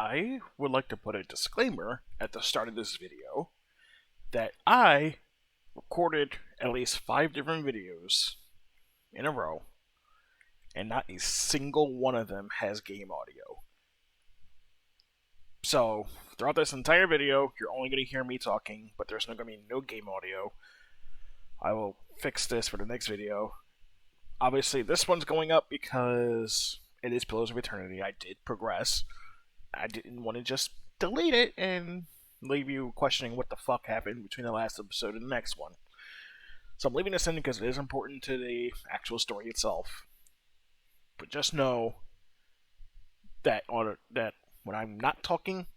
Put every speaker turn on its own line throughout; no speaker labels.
I would like to put a disclaimer at the start of this video that I recorded at least 5 different videos in a row, and not a single one of them has game audio. So, throughout this entire video, you're only going to hear me talking, but there's going to be no game audio. I will fix this for the next video. Obviously, this one's going up because it is Pillars of Eternity. I did progress. I didn't want to just delete it and leave you questioning what the fuck happened between the last episode and the next one. So I'm leaving this in because it is important to the actual story itself. But just know that when I'm not talking,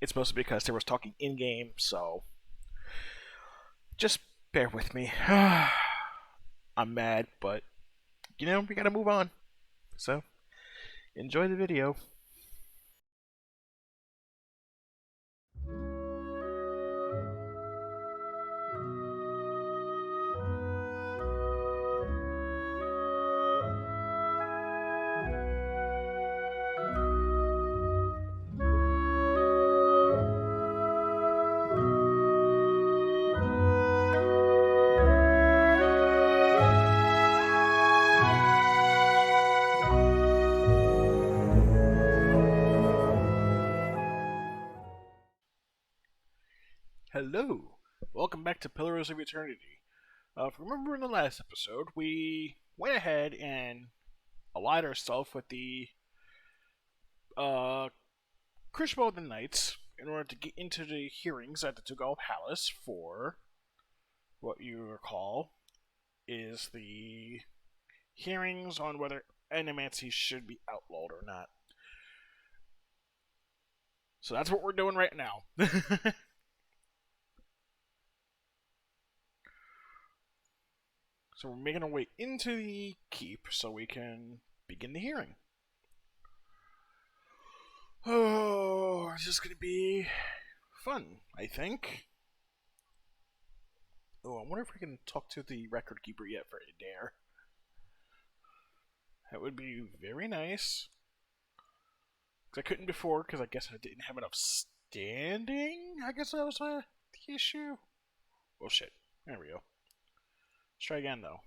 it's mostly because there was talking in game. So just bear with me. I'm mad, but we gotta move on. So enjoy the video. Hello, welcome back to Pillars of Eternity. If you remember in the last episode, we went ahead and allied ourselves with the Crucible of the Knights in order to get into the hearings at the Tugal Palace for what you recall is the hearings on whether animancy should be outlawed or not. So that's what we're doing right now. So we're making our way into the keep so we can begin the hearing. Oh, this is going to be fun, I think. Oh, I wonder if we can talk to the record keeper yet for a dare. That would be very nice. Because I couldn't before, because I guess I didn't have enough standing. I guess that was the issue. Well, shit. There we go. Let's try again, though.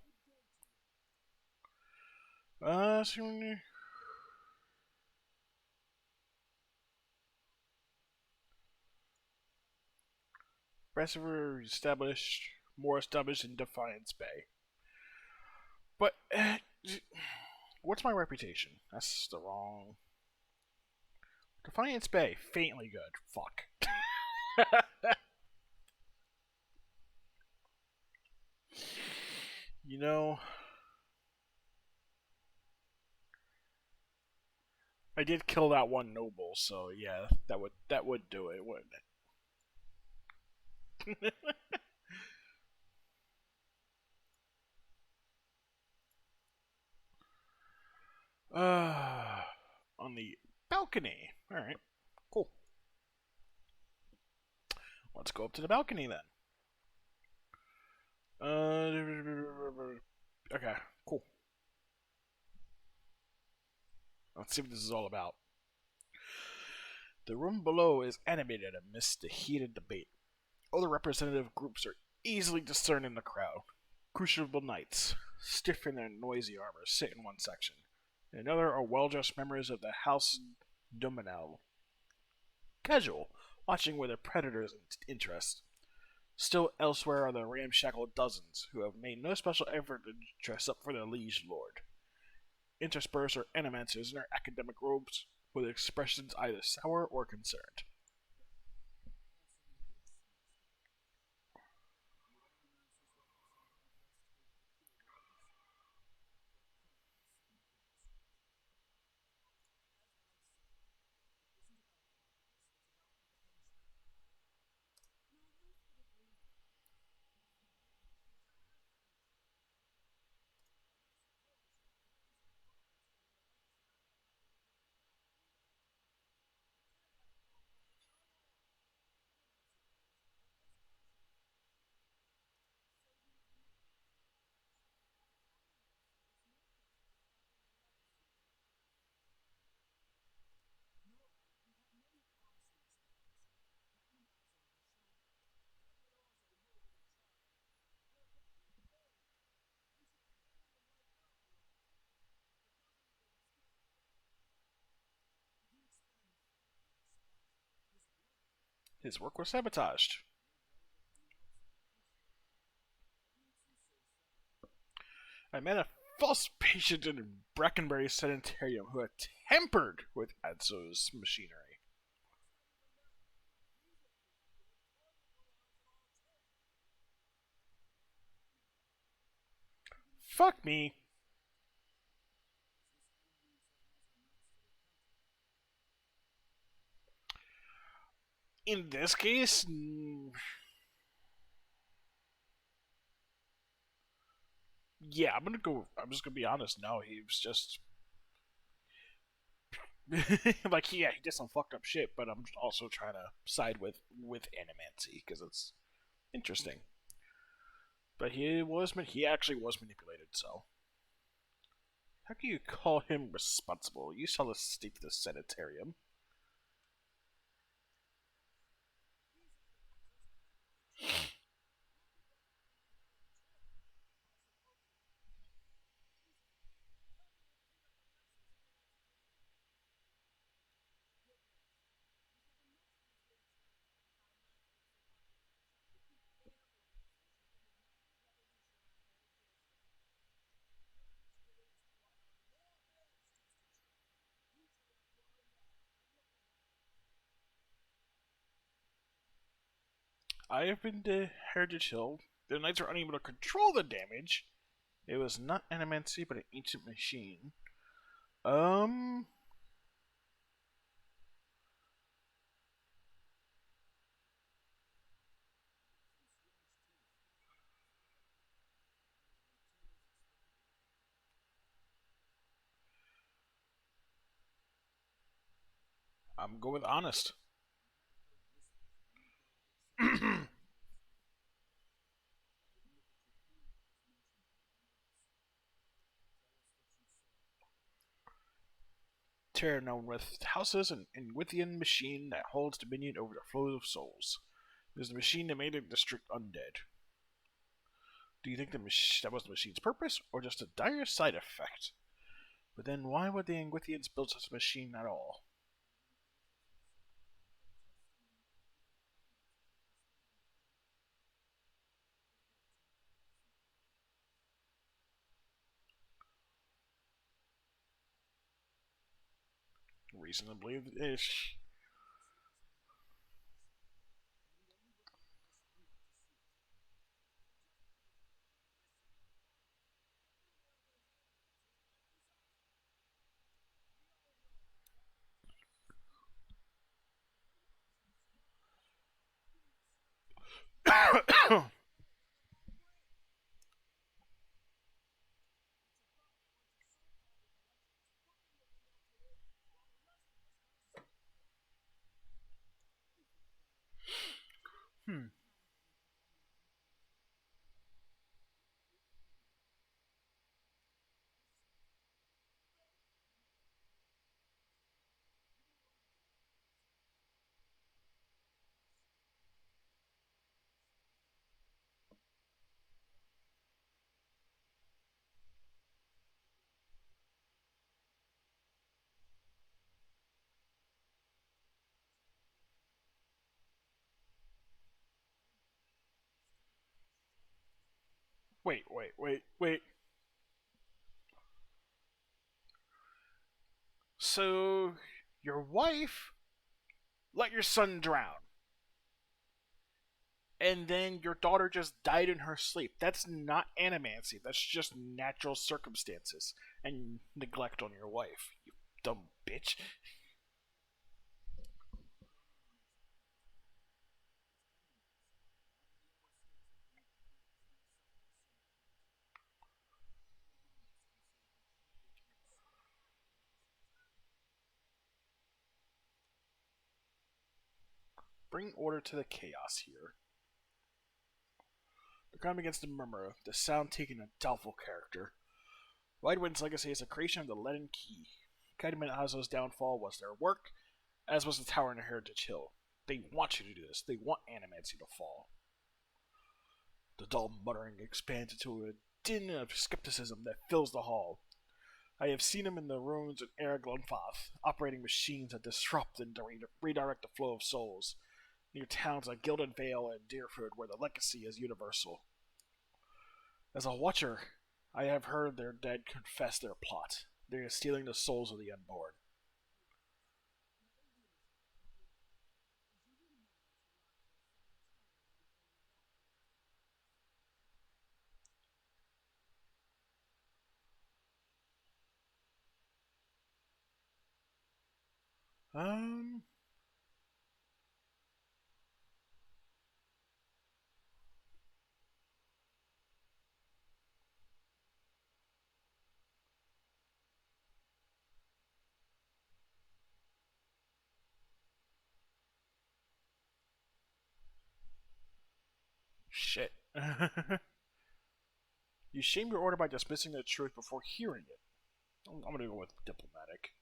Reservoir established, more established in Defiance Bay. But, what's my reputation? That's the wrong... Defiance Bay, faintly good. Fuck. You know... I did kill that one noble, so yeah, that would do it, wouldn't it? On the balcony. All right, cool. Let's go up to the balcony then. Okay, cool. Let's see what this is all about. The room below is animated amidst the heated debate. Other representative groups are easily discerned in the crowd. Crucible knights, stiff in their noisy armor, sit in one section. In another are well-dressed members of the House Dominal. Casual, watching with their predators' interest. Still elsewhere are the ramshackle dozens, who have made no special effort to dress up for their liege lord. Interspersed are animancers in their academic robes, with expressions either sour or concerned. His work was sabotaged. I met a false patient in Brackenbury Sanitarium who had tampered with Adso's machinery. Fuck me. In this case, yeah, I'm gonna go. I'm just gonna be honest. No, he was just like, yeah, he did some fucked up shit. But I'm also trying to side with Animancy because it's interesting. But he actually was manipulated. So how can you call him responsible? You saw the state of the sanitarium. I have been to Heritage Hill. The knights are unable to control the damage. It was not Animancy, but an ancient machine. Um, I'm going with honest. Terra known with houses and Withian machine that holds dominion over the flow of souls. It is the machine that made the district undead. Do you think that was the machine's purpose, or just a dire side effect? But then why would the Angwithians build such a machine at all? Reasonably ish. Hmm. Wait. So, your wife let your son drown, and then your daughter just died in her sleep. That's not animancy. That's just natural circumstances and neglect on your wife. You dumb bitch. Bring order to the chaos here. The crime against the murmur, the sound taking a doubtful character. Widewind's legacy is a creation of the Leaden Key. Kaidaman Azo's downfall was their work, as was the Tower in Heritage Hill. They want you to do this. They want Animancy to fall. The dull muttering expands into a din of skepticism that fills the hall. I have seen him in the ruins of Erglonfath, operating machines that disrupt and redirect the flow of souls. near towns like Gilded Vale and Deerfoot, where the legacy is universal. As a watcher, I have heard their dead confess their plot. They are stealing the souls of the unborn. Um, shit. You shame your order by dismissing the truth before hearing it. I'm gonna go with diplomatic.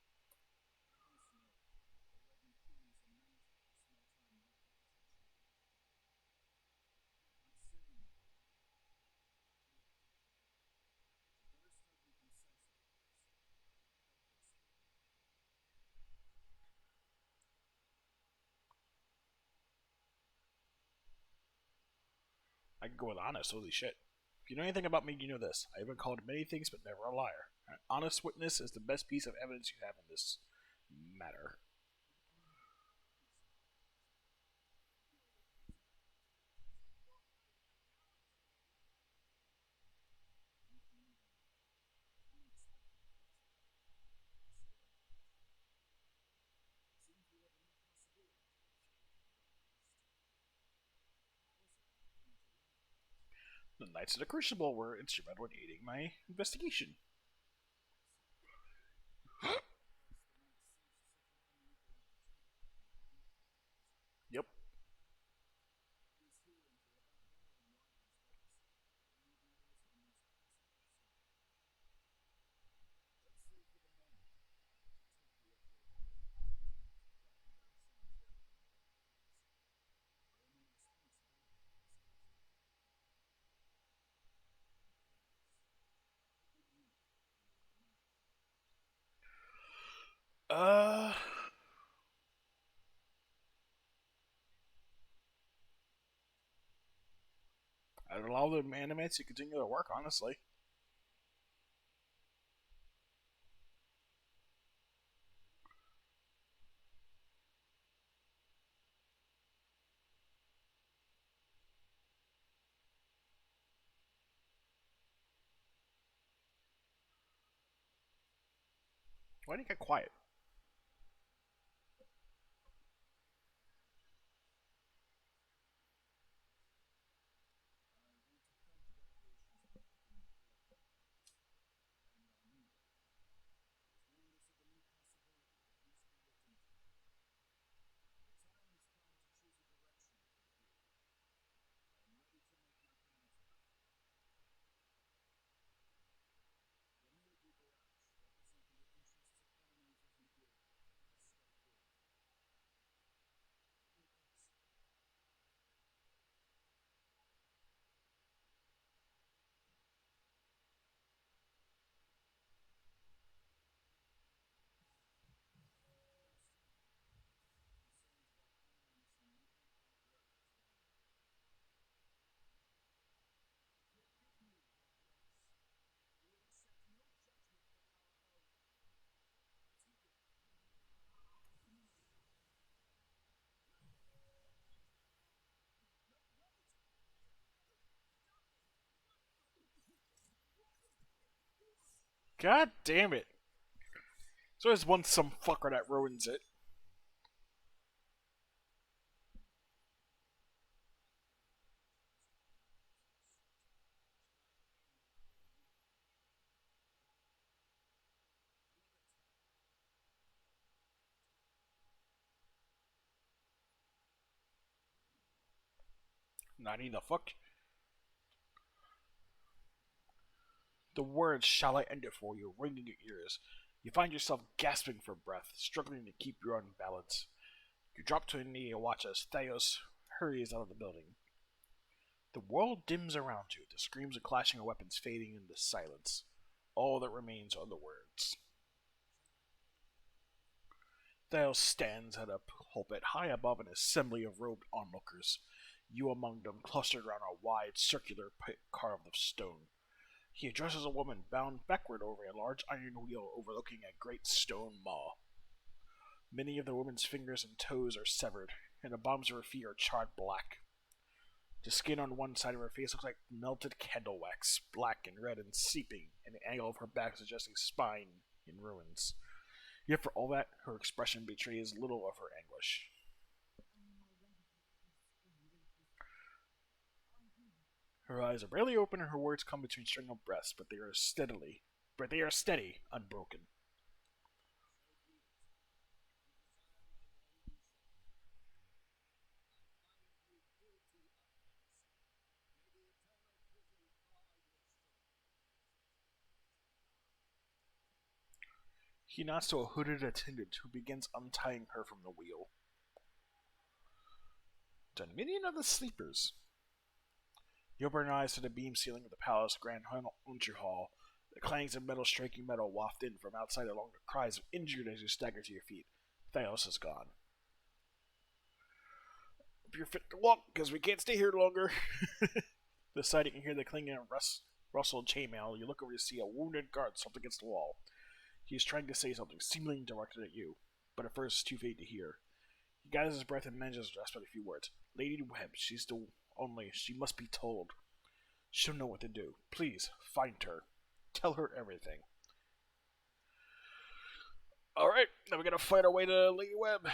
I can go with honest. Holy shit. If you know anything about me, you know this. I have been called many things, but never a liar. An honest witness is the best piece of evidence you have in this matter. The Knights of the Crucible were instrumental in aiding my investigation. Yep. Uh, I'd allow the animates to continue their work, honestly. Why did you get quiet? God damn it. So there's one some fucker that ruins it. Not the fuck. The words "shall I end it for you" ring in your ears. You find yourself gasping for breath, struggling to keep your own balance. You drop to a knee and watch as Theos hurries out of the building. The world dims around you, the screams and clashing of weapons fading into silence. All that remains are the words. Thales stands at a pulpit high above an assembly of robed onlookers. You among them clustered around a wide circular pit carved of stone. He addresses a woman bound backward over a large iron wheel overlooking a great stone maw. Many of the woman's fingers and toes are severed, and the bottoms of her feet are charred black. The skin on one side of her face looks like melted candle wax, black and red and seeping, and the angle of her back suggesting spine in ruins. Yet for all that, her expression betrays little of her anguish. Her eyes are barely open and her words come between strangled breaths, but they are steady, unbroken. He nods to a hooded attendant who begins untying her from the wheel. Dominion of the Sleepers. You open your eyes to the beam ceiling of the palace grand entry hall. The clangs of metal striking metal waft in from outside along the cries of injured as you stagger to your feet. Thalos is gone. Hope you're fit to walk, because we can't stay here longer. The side you can hear the clanging of rustled chainmail. You look over to see a wounded guard slumped against the wall. He is trying to say something, seemingly directed at you, but at first too faint to hear. He gathers his breath and manages to whisper a few words. Lady Webb, she's the only. She must be told. She'll know what to do. Please, find her. Tell her everything. Alright, now we gotta fight our way to Lady Webb.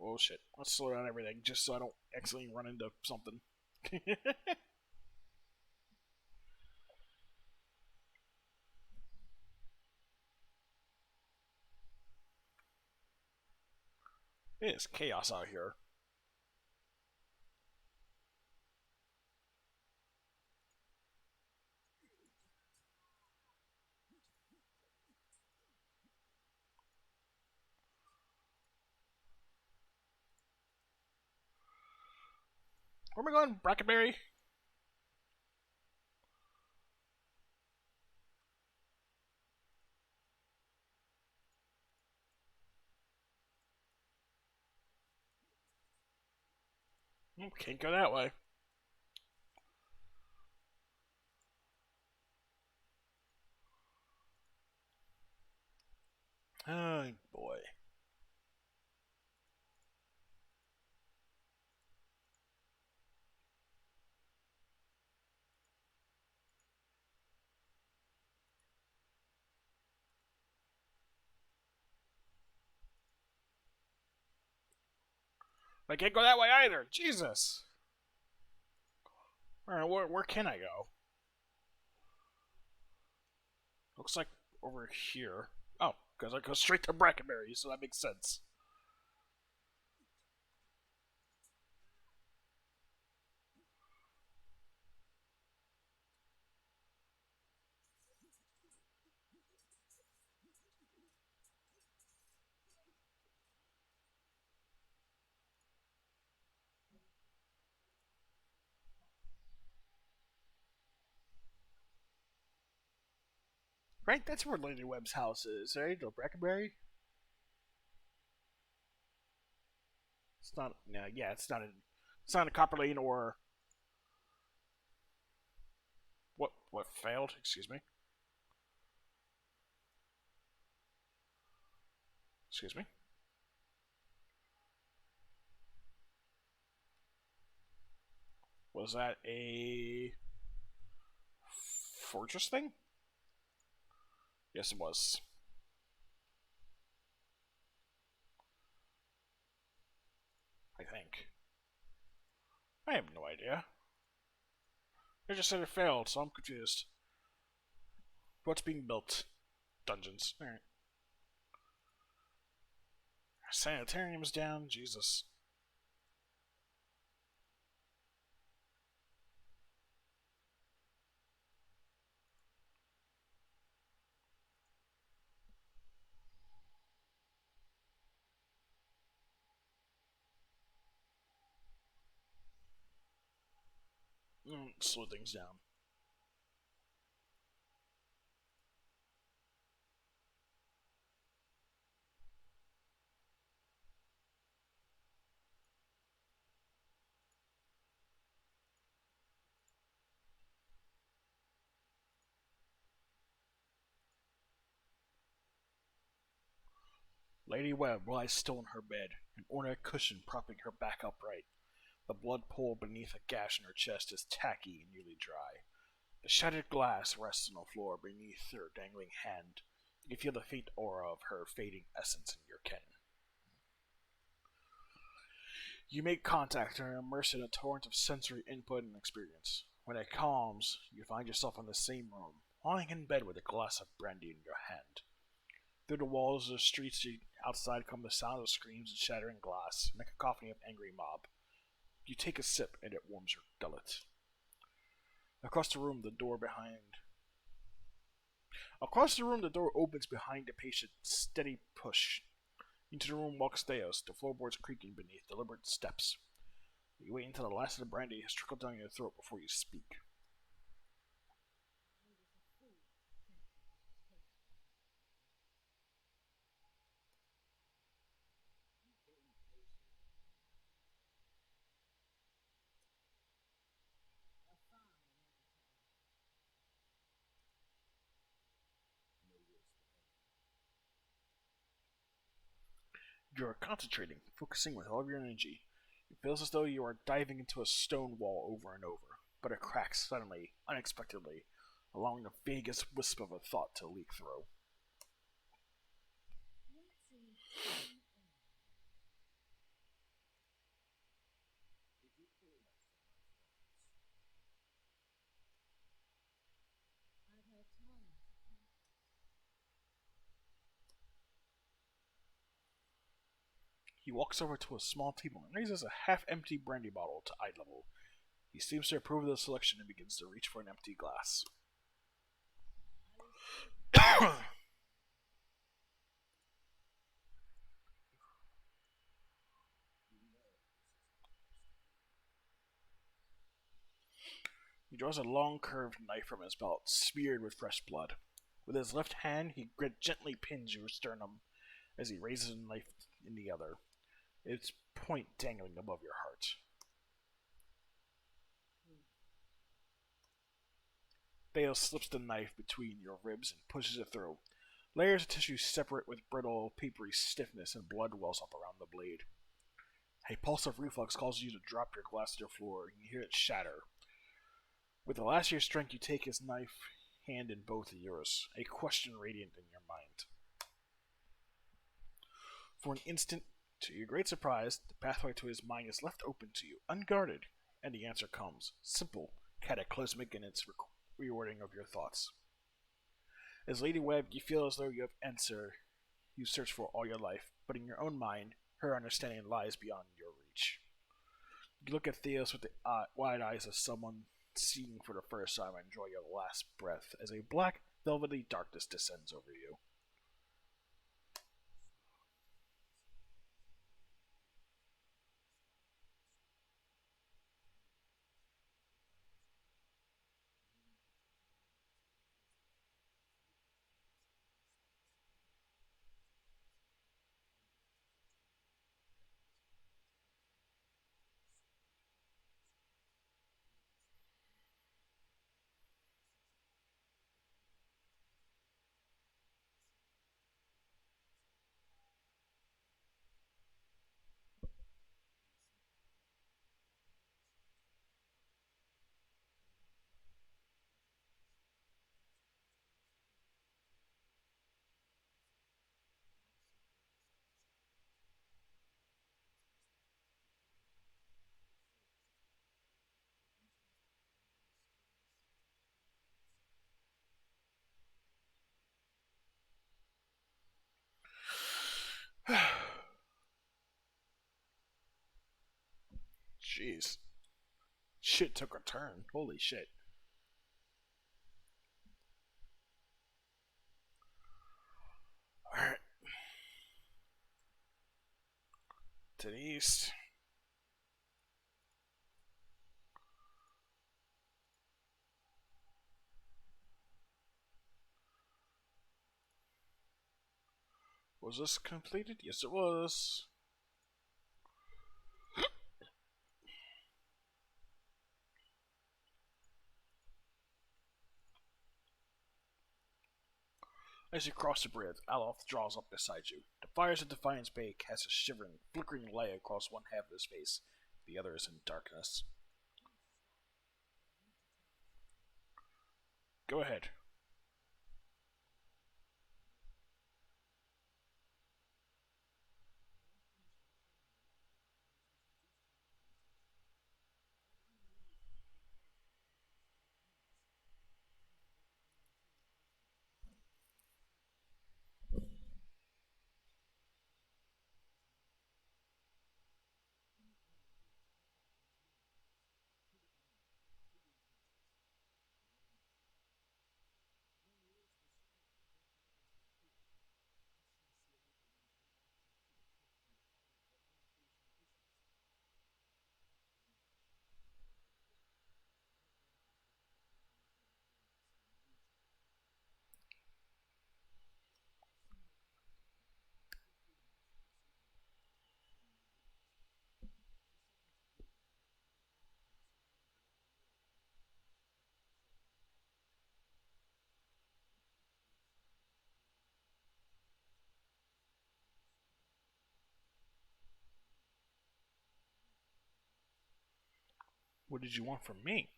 Oh shit, let's slow down everything, just so I don't accidentally run into something. It is chaos out here. Where am I going? Brackenberry? Can't go that way. Oh boy. I can't go that way either. Jesus. Alright, where can I go? Looks like over here. Oh, because I go straight to Brackenberry, so that makes sense. Right, that's where Lady Webb's house is, right? The Brackenberry? It's not. Yeah, it's not in. It's not in Copper Lane or what? What failed? Excuse me. Excuse me. Was that a fortress thing? Yes, it was. I think. I have no idea. I just said it failed, so I'm confused. What's being built? Dungeons. Alright. Sanitarium's down. Jesus. Slow things down. Lady Webb lies still in her bed, an ornate cushion propping her back upright. The blood pool beneath a gash in her chest is tacky and nearly dry. The shattered glass rests on the floor beneath her dangling hand. You can feel the faint aura of her fading essence in your ken. You make contact and are immersed in a torrent of sensory input and experience. When it calms, you find yourself in the same room, lying in bed with a glass of brandy in your hand. Through the walls of the streets outside come the sound of screams and shattering glass, and a cacophony of angry mob. You take a sip, and it warms your gullet. Across the room, the door opens behind a patient, steady push. Into the room walks Theos, the floorboards creaking beneath deliberate steps. You wait until the last of the brandy has trickled down your throat before you speak. You are concentrating, focusing with all of your energy. It feels as though you are diving into a stone wall over and over, but it cracks suddenly, unexpectedly, allowing the vaguest wisp of a thought to leak through. He walks over to a small table and raises a half-empty brandy bottle to eye level. He seems to approve of the selection and begins to reach for an empty glass. He draws a long curved knife from his belt, smeared with fresh blood. With his left hand, he gently pins your sternum as he raises the knife in the other, its point dangling above your heart. Theo slips the knife between your ribs and pushes it through. Layers of tissue separate with brittle, papery stiffness, and blood wells up around the blade. A pulse of reflex causes you to drop your glass to the floor, and you hear it shatter. With the last of your strength, you take his knife hand in both of yours, a question radiant in your mind. For an instant, to your great surprise, the pathway to his mind is left open to you, unguarded, and the answer comes, simple, cataclysmic in its rewording of your thoughts. As Lady Webb, you feel as though you have answer you searched for all your life, but in your own mind, her understanding lies beyond your reach. You look at Theos with the wide eyes of someone seeing for the first time and enjoy your last breath as a black, velvety darkness descends over you. Jeez. Shit took a turn. Holy shit. Alright. To the east. Was this completed? Yes, it was. As you cross the bridge, Aloth draws up beside you. The fires of Defiance Bay cast a shivering, flickering light across one half of his face. The other is in darkness. Go ahead. What did you want from me?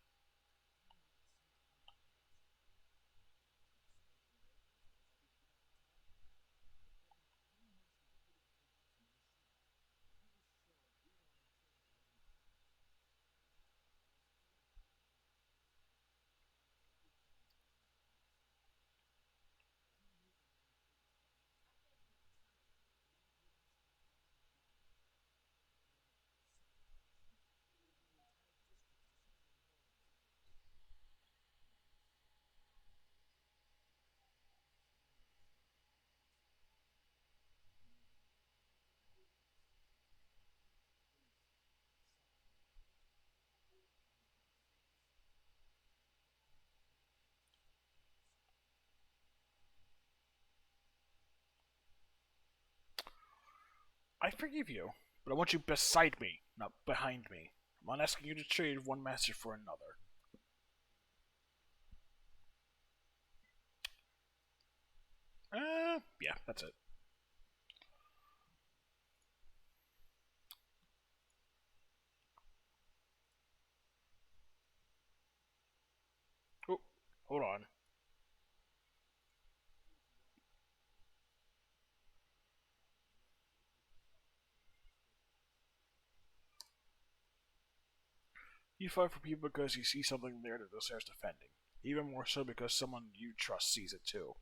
I forgive you, but I want you beside me, not behind me. I'm not asking you to trade one master for another. Yeah, that's it. Oh, hold on. You fight for people because you see something there that deserves defending. Even more so because someone you trust sees it too.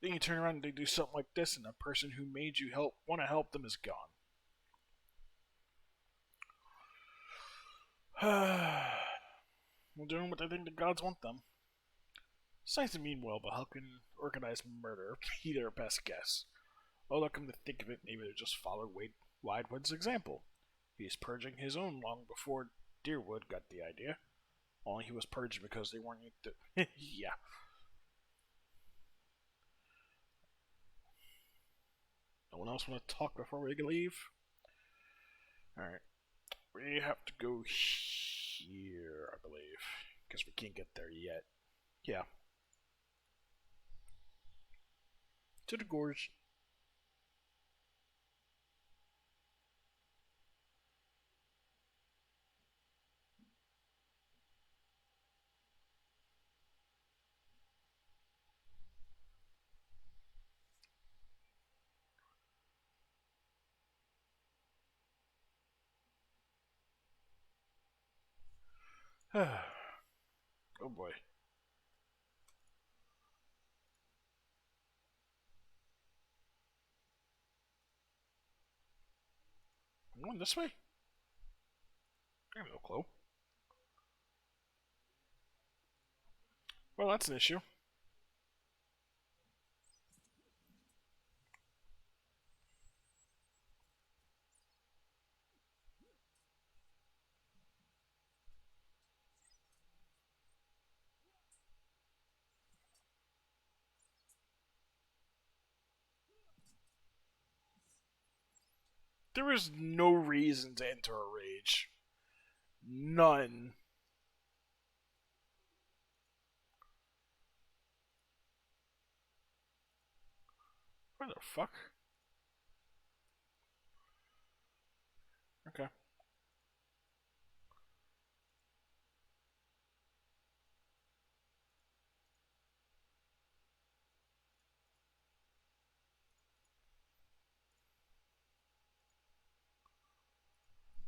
Then you turn around and they do something like this, and the person who made you want to help them is gone. Well, doing what they think the gods want them. Science mean well, but how can organized murder be their best guess? Well, come to think of it, maybe they just follow Widewood's example. He's purging his own long before Deerwood got the idea. Only he was purged because they weren't. Yeah. No one else want to talk before we leave? Alright. We have to go here, I believe. Because we can't get there yet. Yeah. To the gorge. Oh boy. I'm going this way? I have no clue. Well, that's an issue. There is no reason to enter a rage. None. What the fuck? Okay.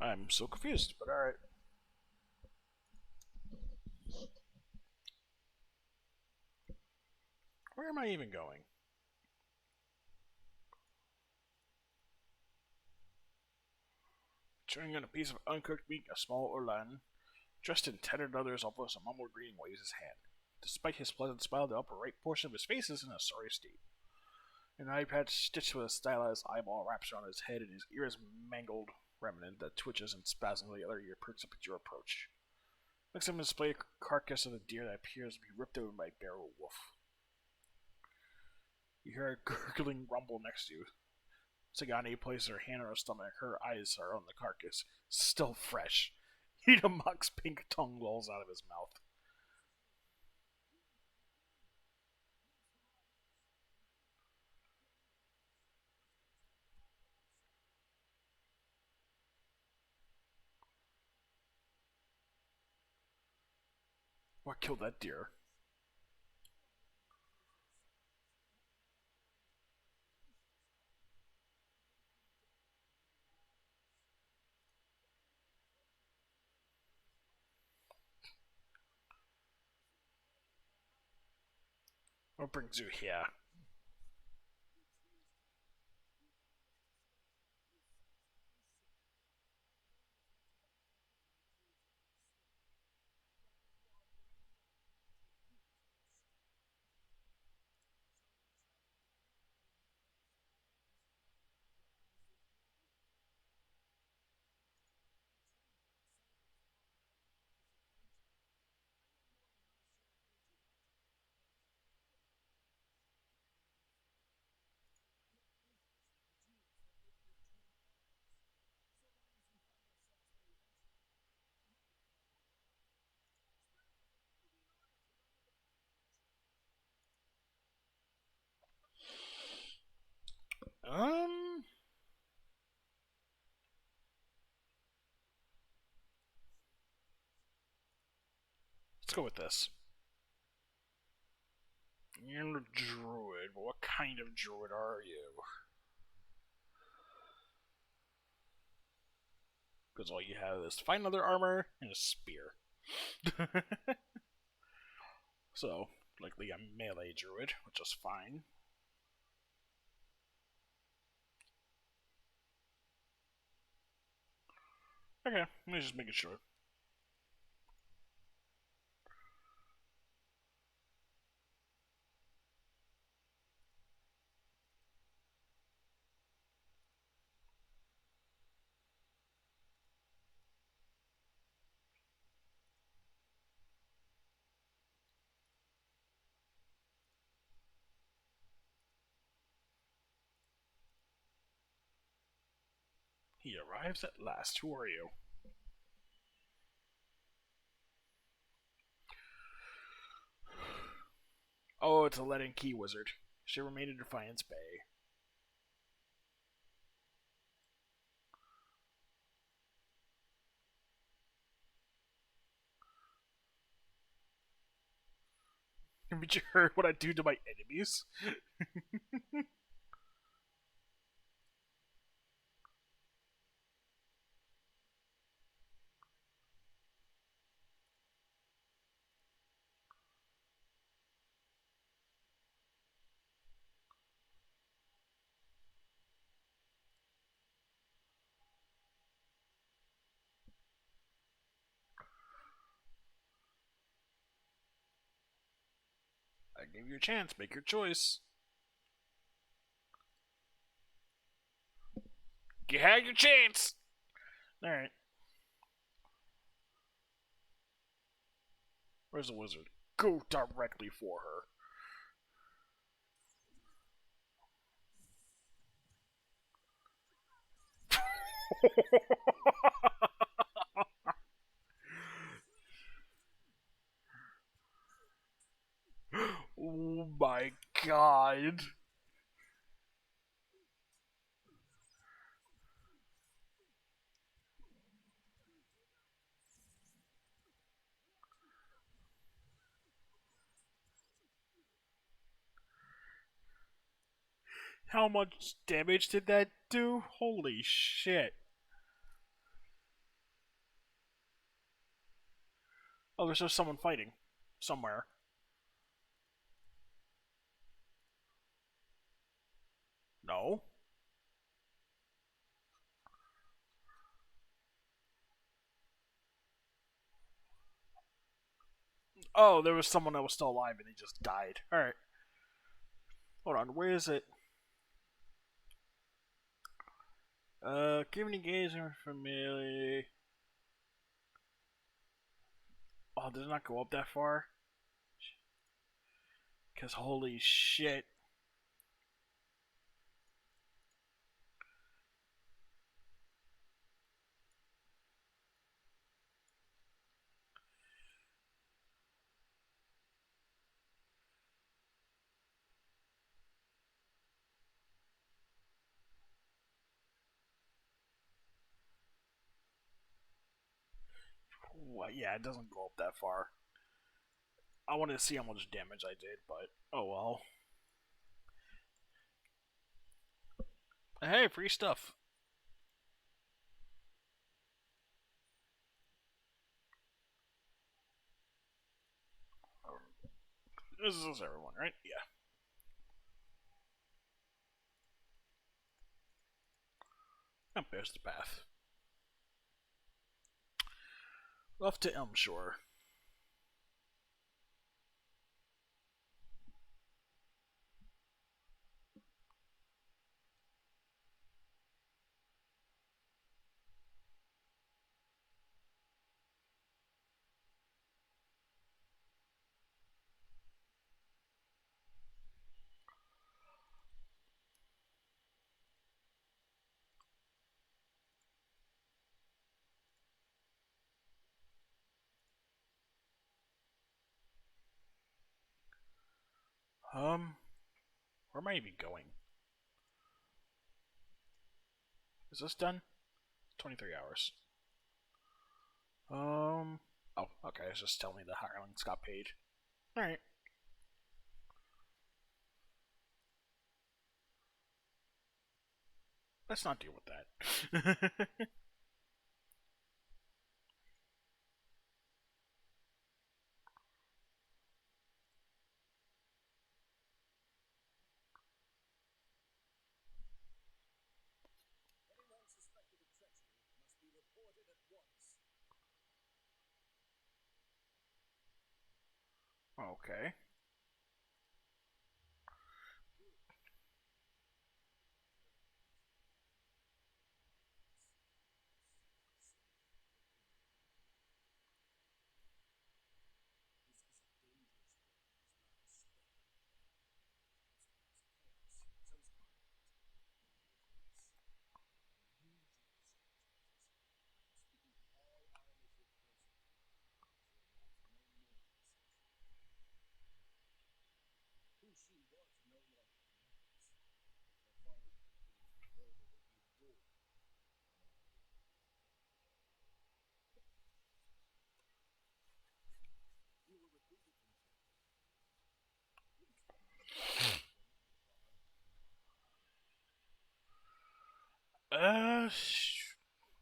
I'm so confused, but alright. Where am I even going? Chewing on a piece of uncooked meat, a small Orlan, dressed in tattered leathers, almost a mumbled greeting, waves his hand. Despite his pleasant smile, the upper right portion of his face is in a sorry state. An eye patch stitched with a stylized eyeball wraps around his head, and his ear is mangled remnant that twitches and spasms while the other ear perks up at your approach. Next to him display a carcass of a deer that appears to be ripped open by a bear or wolf. You hear a gurgling rumble next to you. Sagani places her hand on her stomach. Her eyes are on the carcass. Still fresh. Hidamok's pink tongue lolls out of his mouth. What killed that deer? What brings you here? Um, let's go with this. You're a druid, but what kind of druid are you? Because all you have is fine leather armor and a spear. So, likely a melee druid, which is fine. Okay, I'm just making sure. He arrives at last. Who are you? Oh, it's a lead and key wizard. She remained in Defiance Bay. Haven't you heard what I do to my enemies? I gave you a chance. Make your choice. You had your chance. All right. Where's the wizard? Go directly for her. Oh my god. How much damage did that do? Holy shit. Oh, there's just someone fighting. Somewhere. No? Oh, there was someone that was still alive and he just died. Alright. Hold on, where is it? Give an engagement from melee. Oh, did it not go up that far? Because holy shit. What? Yeah, it doesn't go up that far. I wanted to see how much damage I did, but oh well. Hey, free stuff. This is everyone, right? Yeah. Oh, there's the path. Off to Elmshore. Where am I even going? Is this done? 23 hours. Oh, okay. It's just telling me the hirelings got paid. Alright. Let's not deal with that. Okay.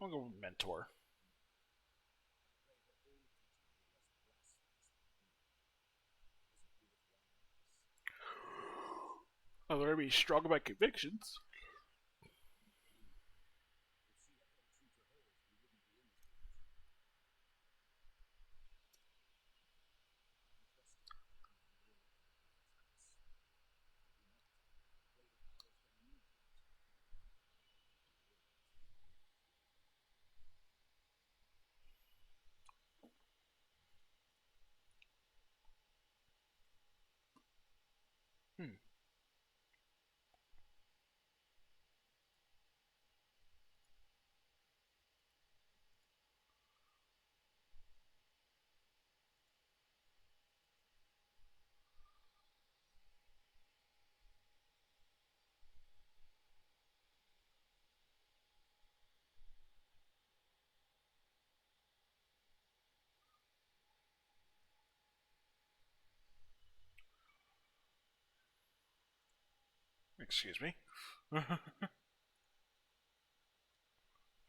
I'll go with mentor. Oh, they're gonna be strong about convictions. Hmm. Excuse me.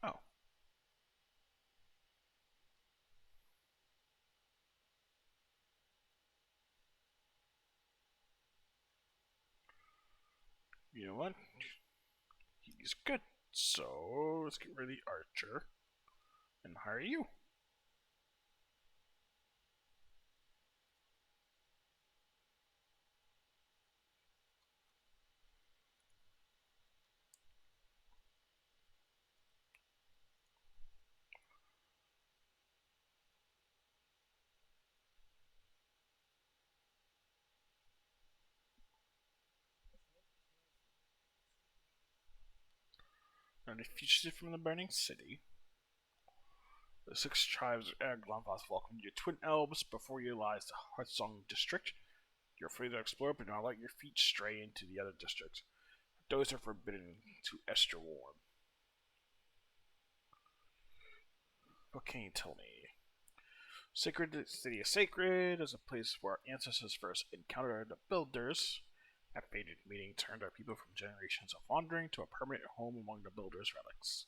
Oh. You know what? He's good. So let's get rid of the archer and hire you. And a fugitive from the burning city. The six tribes of Glonfoss welcome you, Twin Elves. Before you lies the Heartsong district. You're free to explore, but do not let your feet stray into the other districts. Those are forbidden to Esterwarm. What can you tell me? Sacred City is sacred as a place where our ancestors first encountered the Builders. That fated meeting turned our people from generations of wandering to a permanent home among the Builders' relics.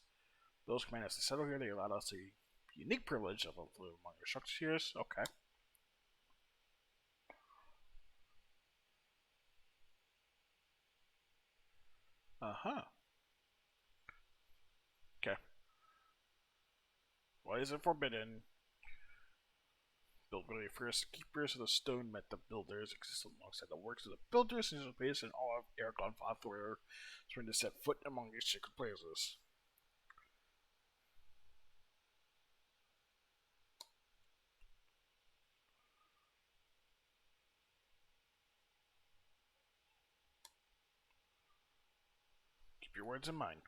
Those command us to settle here. They allowed us the unique privilege of living among your structures. Okay. Uh-huh. Okay. Why is it forbidden? Built by the first keepers of the stone met the builders, existed alongside the works of the builders, and is based in all of Aragon Fathoir, trying to set foot among these sacred places. Keep your words in mind.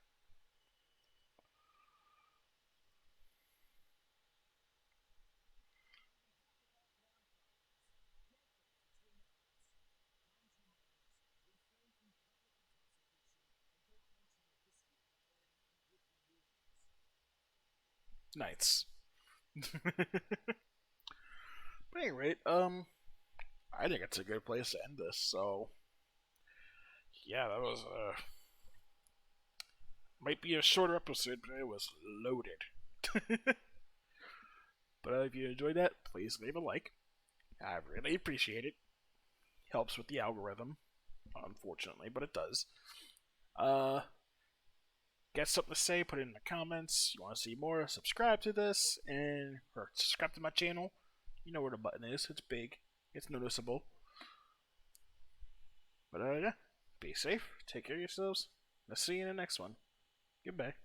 Nice. But anyway, I think it's a good place to end this. So, yeah, that was might be a shorter episode, but it was loaded. But if you enjoyed that, please leave a like. I really appreciate it. Helps with the algorithm, unfortunately, but it does. Uh, Get something to say, put it in the comments. You want to see more, subscribe to this, and or subscribe to my channel. You know where the button is. It's big. It's noticeable. But yeah, be safe. Take care of yourselves. I'll see you in the next one. Goodbye.